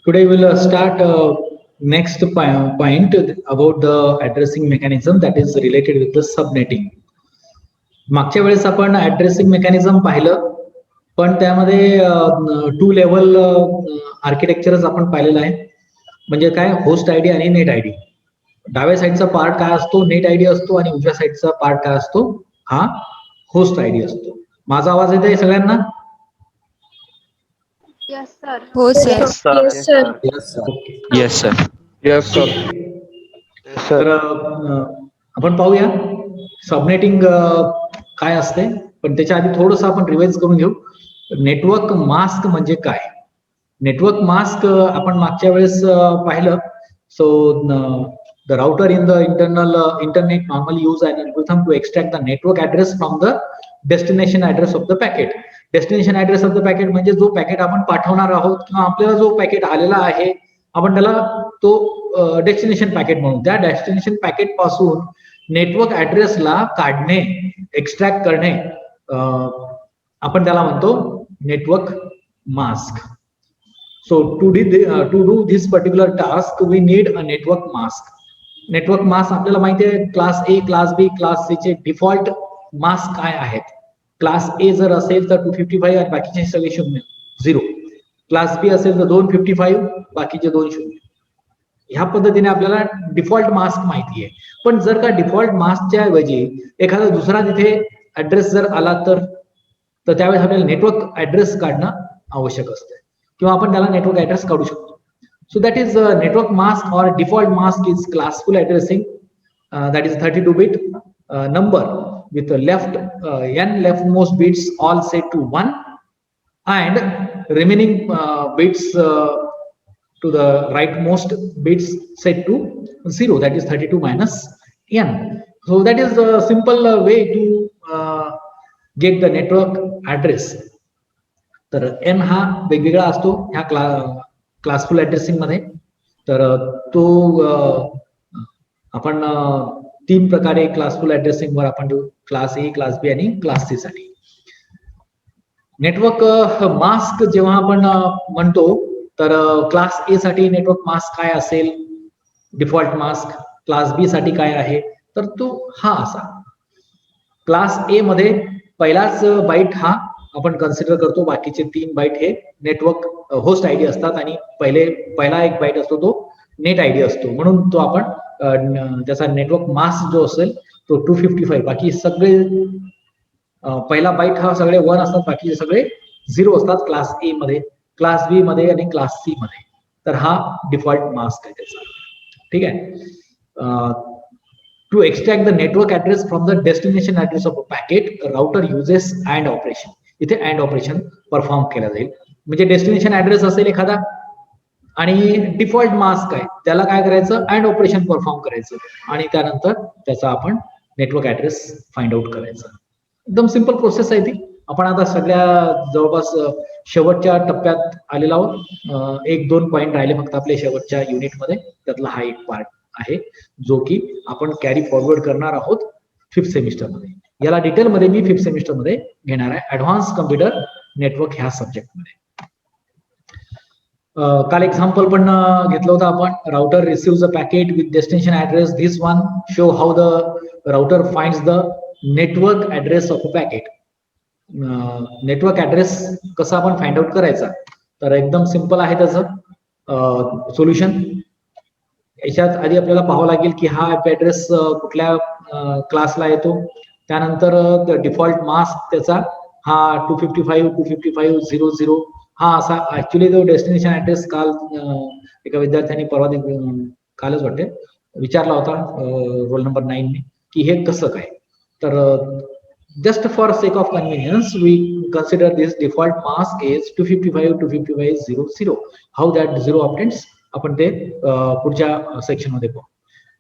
Today we'll start next point about the addressing mechanism that is related with the subnetting. मागच्या वेळेस आपण addressing mechanism पाहिलं, पण त्यामध्ये 2 लेवल आर्किटेक्चरच आपण पाहिलेलं आहे. म्हणजे काय, होस्ट आयडी आणि नेट आयडी. डाव्या साईडचा पार्ट काय असतो, नेट आयडी असतो, आणि उजव्या साईडचा पार्ट काय असतो, हा होस्ट आयडी असतो. माझा आवाज येत आहे सगळ्यांना? Yes, sir. हो sir. Yes, sir. Yes, sir. Yes, sir. Yes, sir. Yes, तर sir. आपण पाहूया सबनेटिंग काय असते, पण त्याच्या आधी थोडंसं आपण रिवाइज करून घेऊ. नेटवर्क मास्क म्हणजे काय? नेटवर्क मास्क आपण मागच्या वेळेस पाहिलं. So the router in the internet normally use an algorithm to extract the network address from the destination address of the packet. Destination address of the packet म्हणजे जो packet आपण पाठवणार आहोत किंवा आपल्याला जो पॅकेट आलेला आहे, आपण त्याला तो डेस्टिनेशन पॅकेट म्हणू. त्या डेस्टिनेशन पॅकेट पासून नेटवर्क ऍड्रेसला काढणे, एक्स्ट्रॅक्ट करणे, आपण त्याला म्हणतो network mask. So to do this particular task we need a network mask. Network mask आपल्याला माहिती आहे, class A, class B, class C चे डिफॉल्ट मास्क काय आहेत. क्लास ए जर असेल तर 255 आणि बाकीचे सगळे 0. क्लास बी असेल तर 255, बाकीचे 20. ह्या पद्धतीने आपल्याला डिफॉल्ट मास्क माहिती आहे. पण जर का डिफॉल्ट मास्कच्या ऐवजी एखादा दुसरा तिथे ऍड्रेस जर आला तर त्यावेळेस आपल्याला नेटवर्क ऍड्रेस काढणं आवश्यक असतं, किंवा आपण त्याला नेटवर्क ऍड्रेस काढू शकतो. So that is network mask or default mask is classful addressing, that is 32-bit number with the n leftmost bits all set to 1 and remaining bits to the rightmost bits set to 0, that is 32 minus n. So that is the simple way to get the network address. तर n हा वेगवेगळा असतो ह्या classful addressing मध्ये. तर तो आपण 3 प्रकारे क्लासफुल ऍड्रेसिंग वर आपण क्लास ए, क्लास बी आणि क्लास सी साठी. नेटवर्क मास्क जेव्हा आपण म्हणतो तर क्लास ए साठी नेटवर्क मास्क काय असेल, डिफॉल्ट मास्क. क्लास बी साठी काय आहे, तर तो हा असा. क्लास ए मध्ये पहिलाच बाईट हा आपण कन्सिडर करतो, बाकीचे 3 बाईट हे नेटवर्क होस्ट आयडी असतात आणि पहिला एक बाईट असतो तो नेट आयडी असतो. म्हणून तो आपण त्याचा नेटवर्क मास्क जो असेल तो 255. बाकी सगळे पहिला बाईट हा सगळे 1 असतात, बाकीचे सगळे 0 असतात क्लास ए मध्ये, क्लास बी मध्ये आणि क्लास सी मध्ये. तर हा डिफॉल्ट मास्क आहे त्याचा. ठीक आहे. To extract the network address from the destination address of a packet, router uses and operation. इथे अँड ऑपरेशन परफॉर्म केलं जाईल. म्हणजे डेस्टिनेशन ऍड्रेस असेल एखादा आणि डिफॉल्ट मास्क आहे, त्याला काय करायचं, अँड ऑपरेशन परफॉर्म करायचं आणि त्यानंतर त्याचा आपण नेटवर्क ऍड्रेस फाइंड आउट करायचं. एकदम सिंपल प्रोसेस आहे ती. आपण आता सगळ्या जवळपास शेवटच्या टप्प्यात आलेलो आहोत. 1-2 पॉईंट राहिले फक्त आपल्या शेवटच्या युनिटमध्ये. त्यातला हा एक पार्ट आहे जो की आपण कॅरी फॉरवर्ड करणार आहोत 5th सेमिस्टर मध्ये. याला डिटेल मध्ये मी 5th सेमिस्टर मध्ये घेणार आहे, ऍडव्हान्स कम्प्युटर नेटवर्क ह्या सब्जेक्ट मध्ये. काल एक्झाम्पल पण घेतलं होतं आपण. Router receive a packet with destination address. This one show how the router finds the network address of a packet. Network address कसा आपण फाइंड आउट करायचा, तर एकदम सिंपल आहे त्याचं सोल्युशन. याच्यात आधी आपल्याला पाहावं लागेल की हा ऍड्रेस कुठल्या क्लासला येतो. त्यानंतर डिफॉल्ट मास्क त्याचा हा 255, 255, 00 हा असा. ऍक्च्युली तो डेस्टिनेशन ऍड्रेस काल एका विद्यार्थ्यांनी कालच वाटते विचारला होता रोल नंबर 9 ने की हे कसं काय. तर just for sake of convenience we consider this default mask is 255, 255, 00. How that 0 obtains आपण ते पुढच्या सेक्शन मध्ये पाहू.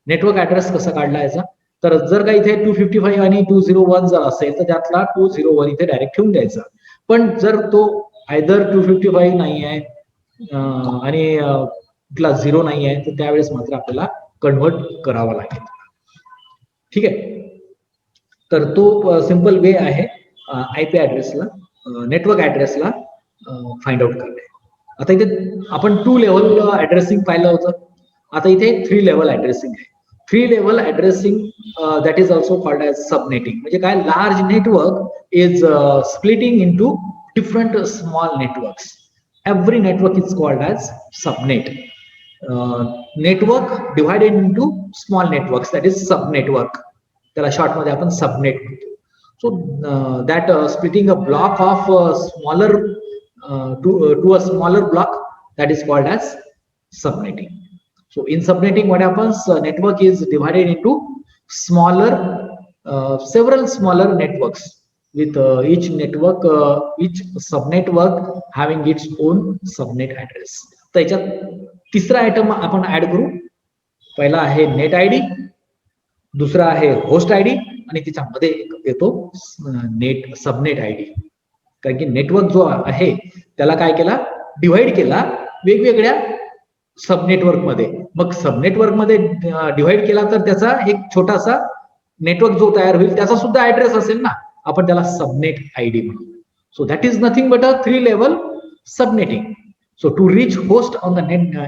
नेटवर्क ऍड्रेस कसा काढला याचा, तर जर का इथे 255 आणि 201 जर असेल तर त्यातला 201 इथे डायरेक्ट ठेवून द्यायचा. पण जर तो आयदर 255 नाही आहे आणि कुठला 0 नाही आहे, तर त्यावेळेस मात्र आपल्याला कन्व्हर्ट करावा लागेल. ठीक आहे. तर तो सिंपल वे आहे आयपी ऍड्रेसला, नेटवर्क ऍड्रेसला फाइंड आउट करणे. आता इथे आपण 2 लेव्हल ऍड्रेसिंग पाहिलं होतं. आता इथे 3 लेव्हल ऍड्रेसिंग आहे. 3 level addressing that is also called as subnetting. म्हणजे काय, large network is splitting into different small networks. Every network is called as subnet. Network divided into small networks, that is sub network. त्याला short मध्ये आपण subnet म्हणतो. So that splitting a block of smaller to a smaller block, that is called as subnetting. So in subnetting, what happens? Network is divided into smaller, several smaller networks, with each network, each subnetwork having its own subnet address. त्याच्यात तिसरा item आपण add करू. पहिला आहे net ID, दुसरा आहे host ID, आणि त्याच्यामध्ये येतो नेट सबनेट आयडी. कारण की नेटवर्क जो आहे त्याला काय केला, डिव्हाइड केला वेगवेगळ्या सबनेटवर्क मध्ये. मग सबनेटवर्क मध्ये डिव्हाइड केला तर त्याचा एक छोटासा नेटवर्क जो तयार होईल त्याचा सुद्धा ऍड्रेस असेल ना, आपण त्याला सबनेट आयडी म्हणू. So that is nothing but a 3 level subnetting. So to reach host on the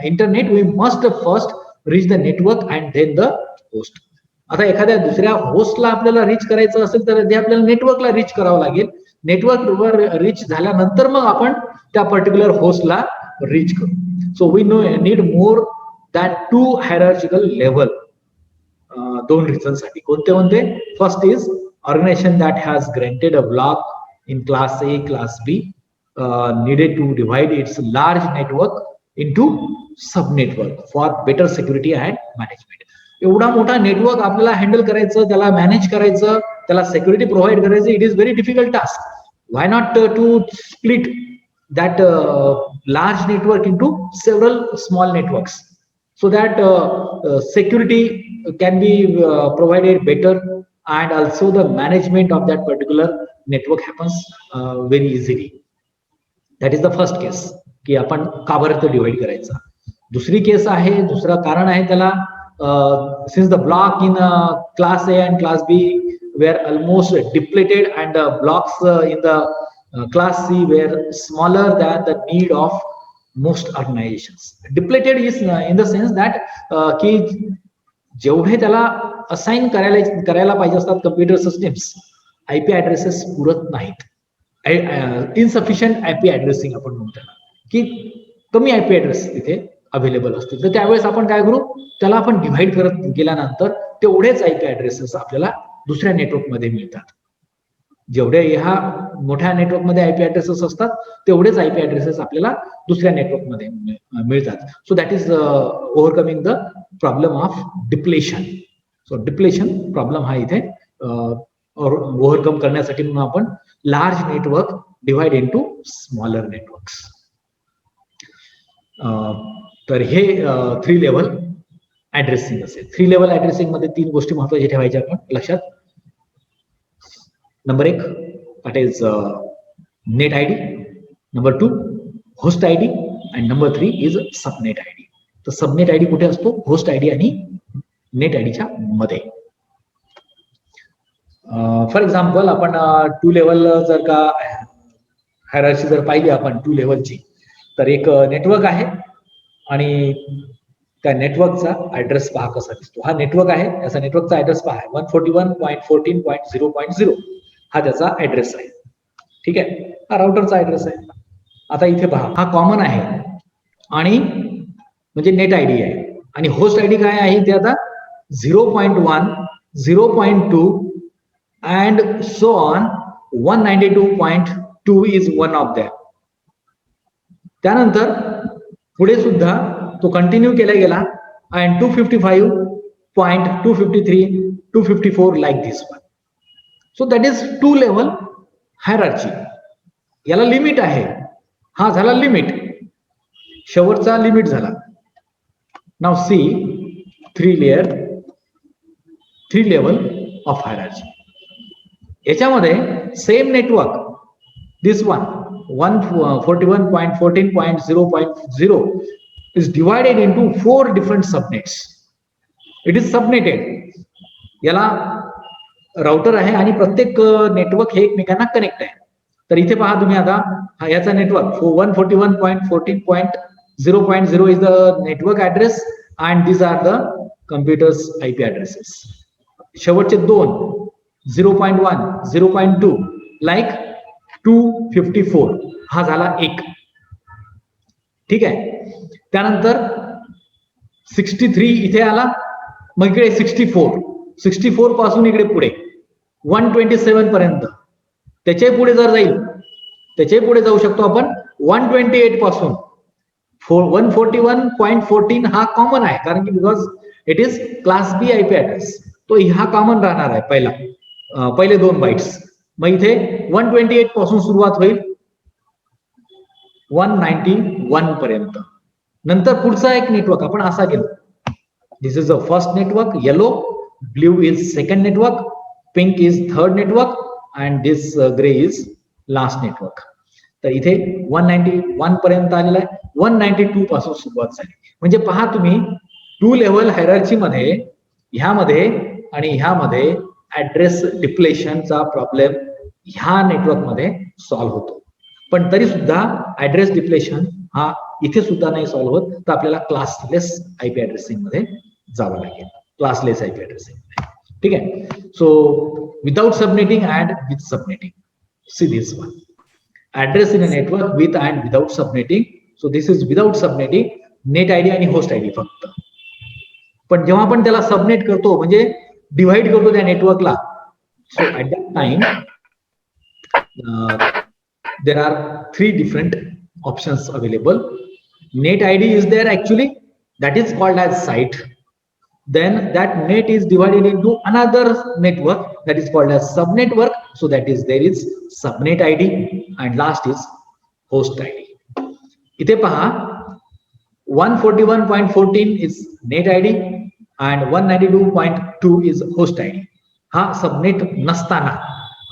internet we must first reach the network and then the host. आता एखाद्या दुसऱ्या होस्टला आपल्याला रीच करायचं असेल तर ते आपल्याला नेटवर्कला रीच करावं लागेल. नेटवर्कवर रीच झाल्यानंतर मग आपण त्या पर्टिक्युलर होस्टला रीच करू. So we need more than 2 hierarchical level. 2 reason साठी. कोणते? First is organization that has granted a block in class A, class B, needed to divide its large network into sub network for better security and management. एवढा मोठा network आपल्याला handle करायचं, त्याला manage करायचं, त्याला security provide करायचं, it is very difficult task. Why not to split that large network into several small networks so that security can be provided better, and also the management of that particular network happens very easily. That is the first case की आपण का बरं ते divide करायचा. दुसरी केस आहे, दुसरं कारण आहे त्याला, since the block in class A and class B were almost depleted and the blocks in the class C were smaller than the need of most organizations. Depleted is in the sense that की जेवढे त्याला assign करायला पाहिजे असतात computer systems, IP ऍड्रेसेस पुरत नाहीत. Insufficient IP addressing आपण म्हणतो त्याला, की कमी आयपी ऍड्रेस तिथे अवेलेबल असतील. तर त्यावेळेस आपण काय करू, त्याला आपण डिव्हाइड करत गेल्यानंतर तेवढेच आयपी ऍड्रेसेस आपल्याला दुसऱ्या नेटवर्क मध्ये मिळतात. जेवढे ह्या मोठ्या नेटवर्क मध्ये आयपी ऍड्रेसेस असतात तेवढेच आयपी ऍड्रेसेस आपल्याला दुसऱ्या नेटवर्क मध्ये मिळतात. So that is overcoming the problem of depletion. So depletion problem हा इथे ओव्हरकम करण्यासाठी म्हणून आपण large network divide into smaller networks. तर हे 3 लेव्हल ऍड्रेसिंग असेल. 3 लेव्हल ऍड्रेसिंग मध्ये 3 गोष्टी महत्वाच्या ठेवायच्या आपण लक्षात. Number 1 that is net ID, number 2 host ID, and number 3 is subnet ID. तर सबनेट आयडी कुठे असतो, होस्ट आयडी आणि नेट आयडीच्या मध्ये. फॉर एक्झाम्पल आपण 2 लेव्हल जर का हायरार्ची जर पाहिली आपण 2 लेव्हलची, तर एक नेटवर्क आहे आणि त्या नेटवर्कचा ऍड्रेस पहा कसा दिसतो. हा नेटवर्क आहे, याचा नेटवर्कचा ऍड्रेस पहा 141.14.0.0 हा त्याचा ऍड्रेस आहे. ठीक आहे, हा राउटरचा ऍड्रेस आहे. आता इथे पहा, हा कॉमन आहे आणि म्हणजे नेट आयडी आहे, आणि होस्ट आयडी काय आहे ते आता 0.1, 0.2 and so on 192.2 is one of them. त्यानंतर पुढे सुद्धा तो कंटिन्यू केला गेला and 255.253, 254 like this one. So that is 2 level hierarchy. याला लिमिट आहे. हा झाला लिमिट, शेवटचा लिमिट झाला. Now see 3 level of hierarchy. याच्यामध्ये same network, this one 141.14.0.0 is divided into 4 different subnets. It is subnetted. याला राउटर आहे आणि प्रत्येक नेटवर्क हे एकमेकांना कनेक्ट आहे. तर इथे पहा तुम्ही आता हा याचा network 141.14.0.0 is the network address and these are the computers IP addresses. शेवटचे दोन 0.1 0.2 लाईक 254 हा झाला एक. ठीक आहे. त्यानंतर 63 इथे आला, मग इकडे 64 पासून इकडे पुढे 127 पर्यंत. त्याच्या पुढे जर जाईल, त्याच्या पुढे जाऊ शकतो आपण 128 पासून 141.14 हा कॉमन आहे, कारण की because it is class B IP address, तो हा कॉमन राहणार आहे पहिले 2 बाईट्स. मग इथे 128 पासून सुरुवात होईल 191 पर्यंत. नंतर पुढचा एक नेटवर्क आपण असा केलो, this is the first network, yellow, blue is second network, pink is third network and this grey is last network. तर इथे 191 पर्यंत आलेला आहे, 192 पासून सुरुवात झाली. म्हणजे पहा तुम्ही 2 लेव्हल हायरार्ची मध्ये ह्यामध्ये आणि ह्यामध्ये ऍड्रेस डिप्लेशनचा प्रॉब्लेम ह्या नेटवर्क मध्ये सॉल्व्ह होतो. पण तरी सुद्धा ऍड्रेस डिप्लेशन हा इथे सुद्धा नाही सॉल्व्ह होत, तर आपल्याला क्लासलेस आयपी ऍड्रेसिंग मध्ये जावं लागेल, क्लासलेस आयपी ऍड्रेसिंग मध्ये. ठीक आहे. So without subnetting and with subnetting, see this one address in a network with and without subnetting. So this is without subnetting, net ID आणि होस्ट आयडी फक्त. पण जेव्हा आपण त्याला सबनेट करतो म्हणजे डिव्हाइड करतो त्या नेटवर्कला, so at that time there are 3 different options available. Net ID is there actually, that is called as site. Then that net is divided into another network that is called as subnetwork. So that is, there is subnet ID and last is host ID. इथे पहा 141.14 is net ID and 192.2 is host ID. हा subnet नसताना,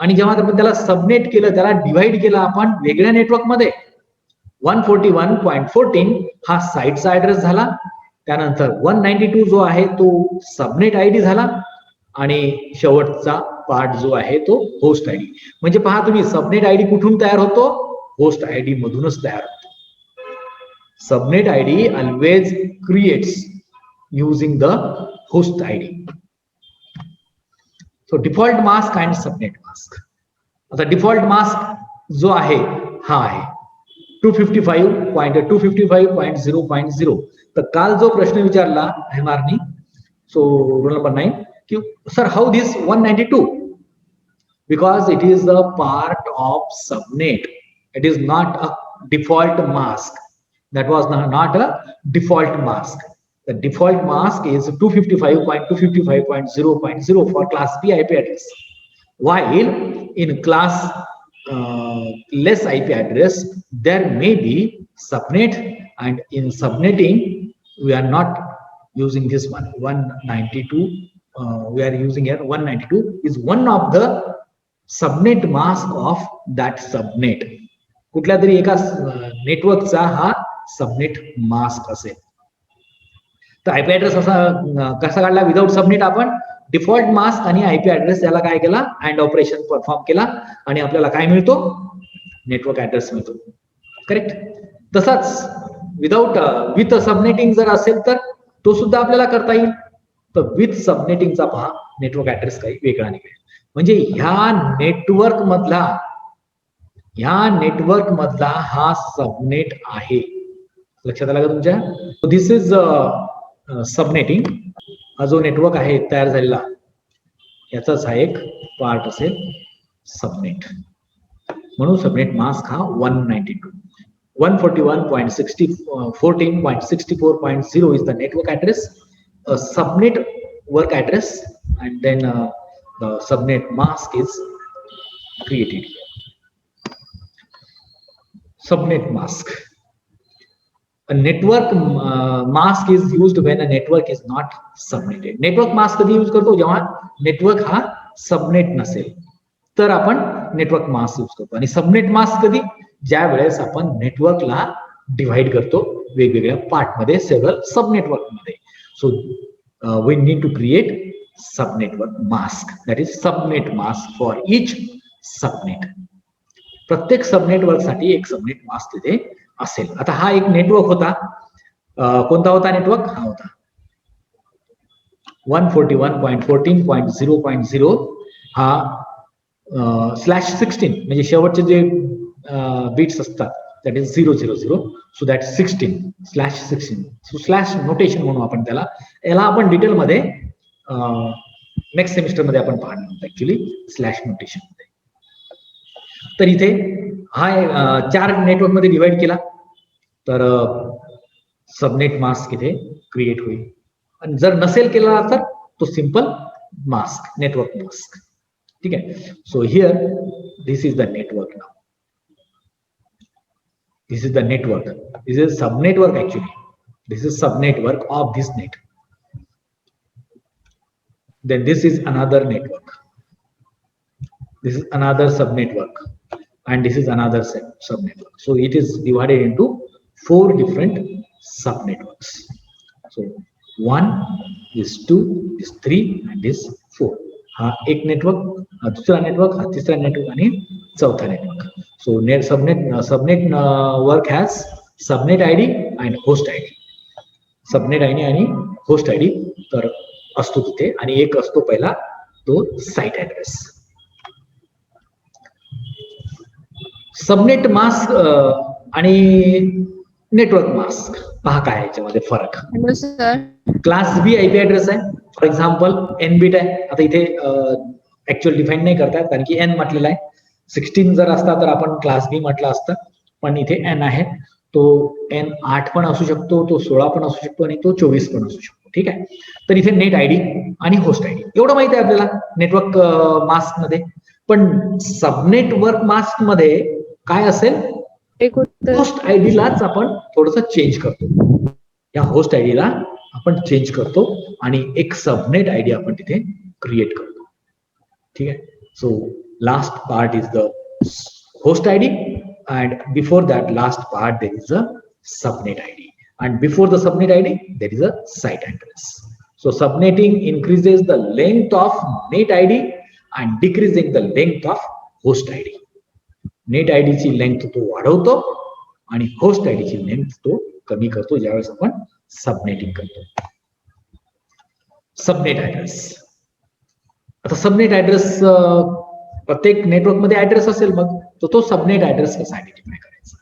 आणि जेव्हा आपण त्याला subnet केलं, त्याला डिवाइड केलं आपण वेगळ्या नेटवर्क मध्ये, 141.14 हा साइटचा ऍड्रेस झाला, त्यानंतर 192 जो आहे तो सबनेट आयडी झाला, आणि शेवटचा पार्ट जो आहे तो होस्ट आयडी. म्हणजे पहा तुम्ही, सबनेट आयडी कुठून तयार होतो? होस्ट आयडी मधूनच तयार होतो. Subnet ID always creates using the host ID. So default mask and subnet mask. आता डिफॉल्ट मास्क जो आहे हा आहे 255.255.0.0. तर काल जो प्रश्न विचारला एमआरनी, सो रोल नंबर 9, की sir how this 192? Because it is a part of subnet, it is not a default mask. That was not a default mask. The default mask is 255.255.0.0 for class B IP address. While in class less IP address, there may be subnet, and in subnetting, we are not using this one, 192. We are using here 192 is one of the subnet mask of that subnet. कुठल्या तरी एका नेटवर्कचा हा subnet mask असेल. तर IP address असा कसा काढला विदाउट सबनेट? आपण डिफॉल्ट मास्क आणि आयपी ऍड्रेस याला काय केला, अँड ऑपरेशन परफॉर्म केला, आणि आपल्याला काय मिळतो? नेटवर्क ऍड्रेस मिळतो. करेक्ट. तसाच विथ सबनेटिंग जर असेल तर तो सुद्धा आपल्याला करता येईल. तर विथ सबनेटिंगचा पहा नेटवर्क ऍड्रेस काही वेगळा निघेल. म्हणजे ह्या नेटवर्क मधला हा सबनेट आहे. लक्षात आलं का तुमच्या? दिस इज सबनेटिंग. हा जो नेटवर्क आहे तयार झालेला, याचाच हा एक पार्ट असेल सबनेट. म्हणून सबनेट मास्क हा 192. 141.14.64.0 is the network address. A subnet work address, and then the subnet mask is created here. Subnet mask. A network mask is used when a network is not subnetted. Network mask कधी use करतो? जेव्हा network हा subnet नसेल तर आपण network mask use करतो. आणि subnet mask कधी? ज्या वेळेस आपण नेटवर्कला डिव्हाइड करतो वेगवेगळ्या पार्ट मध्ये, सेव्हरल सब नेटवर्क मध्ये. So we need to create sub network mask, that is subnet mask for each subnet. प्रत्येक सबनेटवर्क साठी एक सबनेट मास्क तिथे असेल. आता हा एक नेटवर्क होता, कोणता होता नेटवर्क? हा होता 141.14.0.0 हा /16 म्हणजे शेवटचे जे बिट्स असतात that is 000, so that 16/16. So slash notation म्हणू आपण त्याला. याला आपण डिटेलमध्ये नेक्स्ट सेमिस्टरमध्ये आपण पाहणार आहोत ऍक्च्युली स्लॅश नोटेशन मध्ये. तर इथे हा 4 नेटवर्क मध्ये डिवाइड केला तर सबनेट मास्क इथे क्रिएट होईल. आणि जर नसेल केला तर तो सिंपल मास्क, नेटवर्क मास्क. ठीक आहे. So here this is the network now. This is the network. This is subnetwork actually. This is subnetwork of this net. Then this is another network. This is another subnetwork, and this is another subnetwork. So it is divided into 4 different subnetworks. So 1, this 2, this 3, and this 4. हा एक network, हा दुसरा network, हा तिसरा network आणि चौथा network. So subnet work has subnet ID and host ID. Subnet ID आणि host ID तर असतो तिथे, आणि एक असतो पहिला तो साइट ऍड्रेस. सबनेट मास्क आणि नेटवर्क मास्क पहा काय याच्यामध्ये फरक. क्लास बी आयपी ऍड्रेस आहे, फॉर एक्झाम्पल एन बीट आहे. आता इथे ऍक्च्युअल डिफाईन नाही करतात कारण की एन म्हटलेला आहे. 16 जर असता तर आपण क्लास बी म्हटलं असतं, पण इथे एन आहे. तो एन 8 पण असू शकतो, तो 16 पण असू शकतो, आणि तो 24 पण असू शकतो. ठीक आहे. तर इथे नेट आयडी आणि होस्ट आयडी एवढं माहिती आहे आपल्याला नेटवर्क मास्क मध्ये. पण सबनेटवर्क मास्क मध्ये काय असेल? होस्ट आयडीलाच आपण थोडस चेंज करतो. या होस्ट आयडीला आपण चेंज करतो आणि एक सबनेट आयडी आपण तिथे क्रिएट करतो. ठीक आहे. So last part is the host ID, and before that last part there is a subnet ID, and before the subnet ID there is a site address. So subnetting increases the length of net ID and decreasing the length of host ID. Net ID ची length तो वाढवतो आणि host ID ची length तो कमी करतो ज्यावेळेस आपण सबनेटिंग करतो. Subnet address. आता सबनेट ऍड्रेस प्रत्येक नेटवर्क मध्ये ऍड्रेस असेल, मग तो सबनेट ऍड्रेस कसा आयडेंटिफाय करायचा?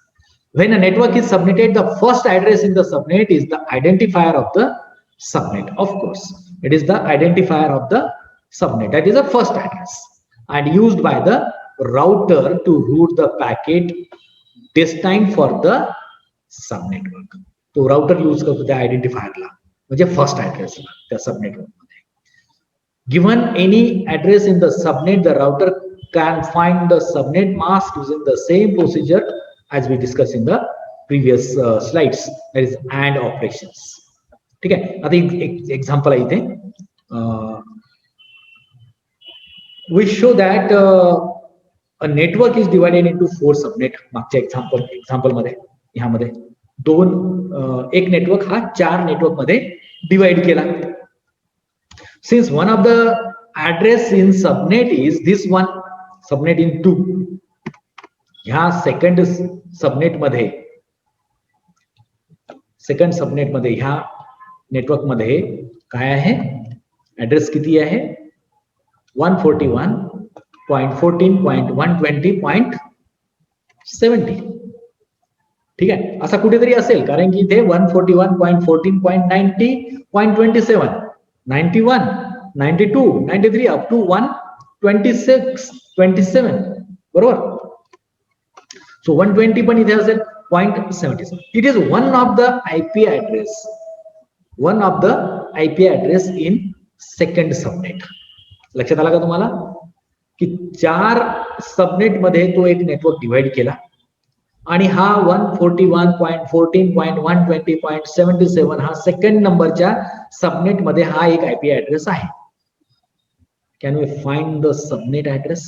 When a network is subnetted, the first address in the subnet is the identifier of the subnet. Of course, it is the identifier of the subnet. That is the first address, and used by the router to route the packet destined for the subnetwork. तो router use करतो त्या आयडेंटिफायरला, म्हणजे first ऍड्रेसला त्या subnetwork मध्ये. Given any address in the subnet, the router can find the subnet mask using the same procedure as we discussed in the previous slides, that is AND operations. ठीक आहे. आता एक example आहे इथे. We show that a network is divided into 4 subnet. मागच्या example मध्ये ह्यामध्ये एक नेटवर्क हा 4 नेटवर्क मध्ये डिवाइड केला. Since one of the address in subnet is this one, subnet in 2, ह्या सेकंड सबनेट मध्ये ह्या नेटवर्क मध्ये काय आहे? ऍड्रेस किती आहे? 141.14.120.70. ठीक आहे. असा कुठेतरी असेल, कारण की इथे 141.14.90.27, 91, 92, 93 अप टू 126, 27 बरोबर. सो 120 पण इथे असेल 0.77. It is one of the IP address in second subnet. लक्षात आला का तुम्हाला की 4 सबनेट मध्ये तो एक नेटवर्क डिवाइड केला, आणि हा 141.14.120.77 हा सेकंड नंबरच्या सबनेट मध्ये हा एक आयपी ऍड्रेस आहे. Can we find the subnet address?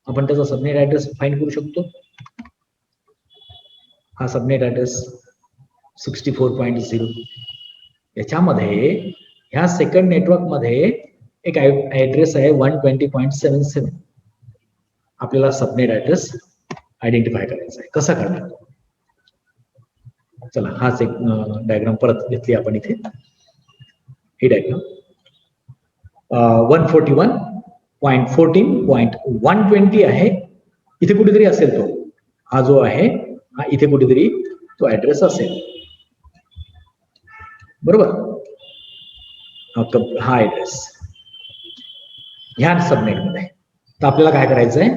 आपण त्याचा सबनेट ऍड्रेस फाइंड करू शकतो. हा सबनेट ऍड्रेस 64.0. याच्यामध्ये ह्या सेकंड नेटवर्क मध्ये एक ऍड्रेस आहे 120.77. आपल्याला सबनेट ऍड्रेस आयडेंटिफाय करायचा आहे. कसा करणार? चला हाच एक डायग्राम परत घेतली आपण इथे. ही डायग्राम 141.14.120 आहे. इथे कुठेतरी असेल तो, हा जो आहे हा इथे कुठेतरी तो ऍड्रेस असेल, बरोबर. हा ऍड्रेस ह्या सबनेट मध्ये. तर आपल्याला काय करायचं आहे?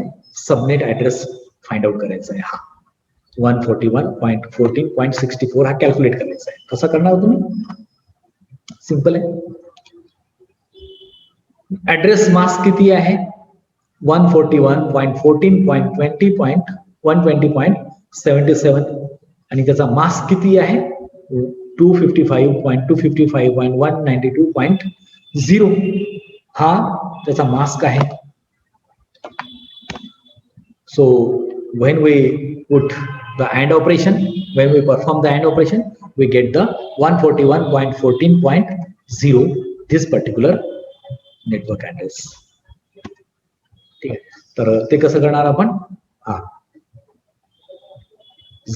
सबनेट ऍड्रेस फाइंड आउट करायचा आहे. हा 141.14.64 हा कॅल्क्युलेट करायचा आहे. कसा करणार तुम्ही? सिंपल आहे. ऍड्रेस मास्क किती आहे? 141.14.20.120.77 आणि त्याचा मास्क किती आहे? 255.255.192.0 हा त्याचा मास्क आहे. So when we put the AND operation, when we perform the AND operation, we get the 141.14.0 this particular network address. ठीक आहे. तर ते कसं करणार आपण? हा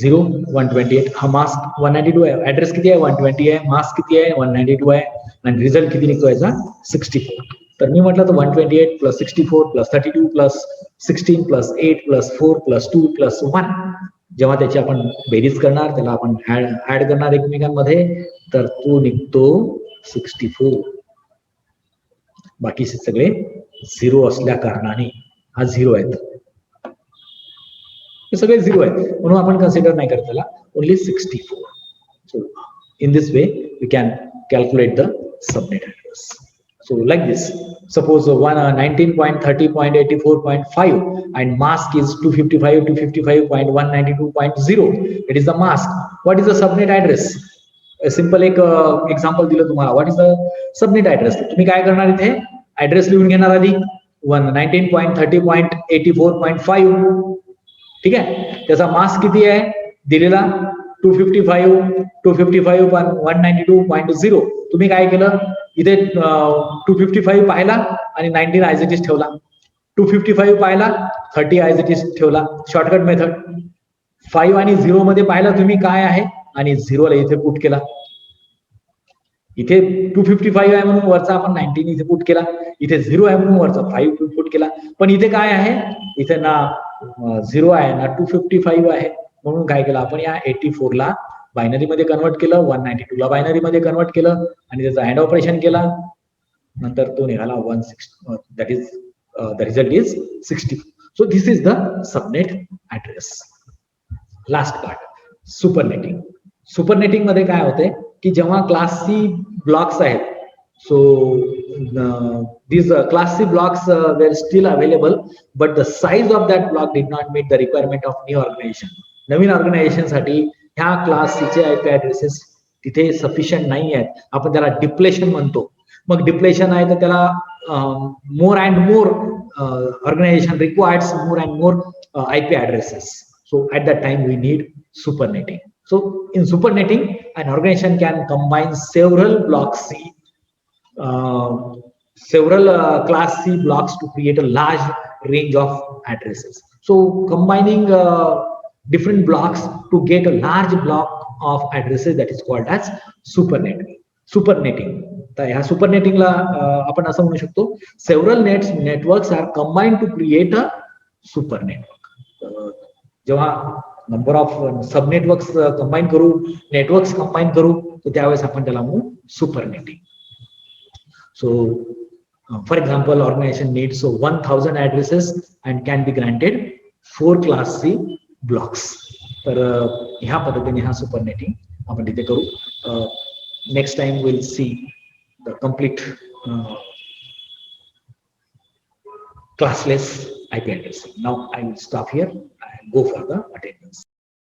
0.128 हा मास्क 192 आहे. ऍड्रेस किती आहे? 120 आहे. मास्क किती आहे? 192 आहे. आणि रिझल्ट किती निघतो याचा? 64. तर मी म्हटलं तर 128 plus 64 plus 32 plus 16 plus 8 plus 4 plus 2 plus 1 जेव्हा त्याची आपण बेरीज करणार, त्याला आपण ऍड करणार एकमेकांमध्ये, तर तो निघतो 64. बाकीचे सगळे झिरो असल्या कारणाने हा झिरो आहेत. हे सगळे झिरो आहेत म्हणून आपण कन्सिडर नाही करत त्याला. Only 64. So in this way we can calculate the subnet address. So like this, suppose 19.30.84.5 and mask is 255.255.192.0. It is the mask. What is the subnet address? A simple एक example दिलं तुम्हाला. What is the subnet address? तुम्ही काय करणार इथे? Address लिहून घेणार आधी 19.30.84.5. ठीक आहे. त्याचा मास्क किती आहे दिलेला? 255.192.0. तुम्ही काय केलं इथे 255 पाहिला आणि 19 ऍज इट इज ठेवला. 255 पाहिला 30 ऍज इट इज ठेवला. Shortcut method. 5 आणि 0 मध्ये पाहिला तुम्ही काय आहे आणि 0 ला इथे पुट केला. इथे 255 आहे म्हणून वरचा आपण 19 इथे पुट केला. इथे 0 आहे म्हणून वरचा 5 पुट केला. पण इथे काय आहे? इथे ना 0 आहे ना 255 आहे म्हणून काय केलं आपण? या 84 ला बायनरी मध्ये कन्वर्ट केलं, 192 ला बायनरी मध्ये कन्वर्ट केलं आणि त्याचा अँड ऑपरेशन केला. नंतर तो निघाला 160. That is the result is 64. So this is the subnet address. Last part, supernetting. Supernetting मध्ये काय होते की जेव्हा क्लास सी ब्लॉक्स आहेत, so these class C blocks were still available, but the size of that block did not meet the requirement of new organization. नवीन organization साठी ह्या class C चे IP ऍड्रेसेस तिथे सफिशियंट नाही आहेत. आपण त्याला डिप्लेशन म्हणतो. मग डिप्लेशन आहे तर त्याला more and more organization requires more and more IP addresses. So at that time we need supernetting. So in supernetting, an organization can combine several block C, several class C blocks to create a large range of addresses. So combining different blocks to get a large block of addresses, that is called as supernetting. Supernetting. तर ह्या सुपरनेटिंगला आपण असं म्हणू शकतो, several networks are combined to create a super network. जेव्हा number of sub networks combine करू, networks combine करू, तर त्यावेळेस आपण त्याला म्हणू supernetting. So for example, organization needs 1000 addresses and can be granted 4 class C blocks. तर ह्या पद्धतीने हा सुपरनेटिंग आपण तिथे करू. Next time will see the complete classless IP addressing. Now I will stop here and go for the attendance.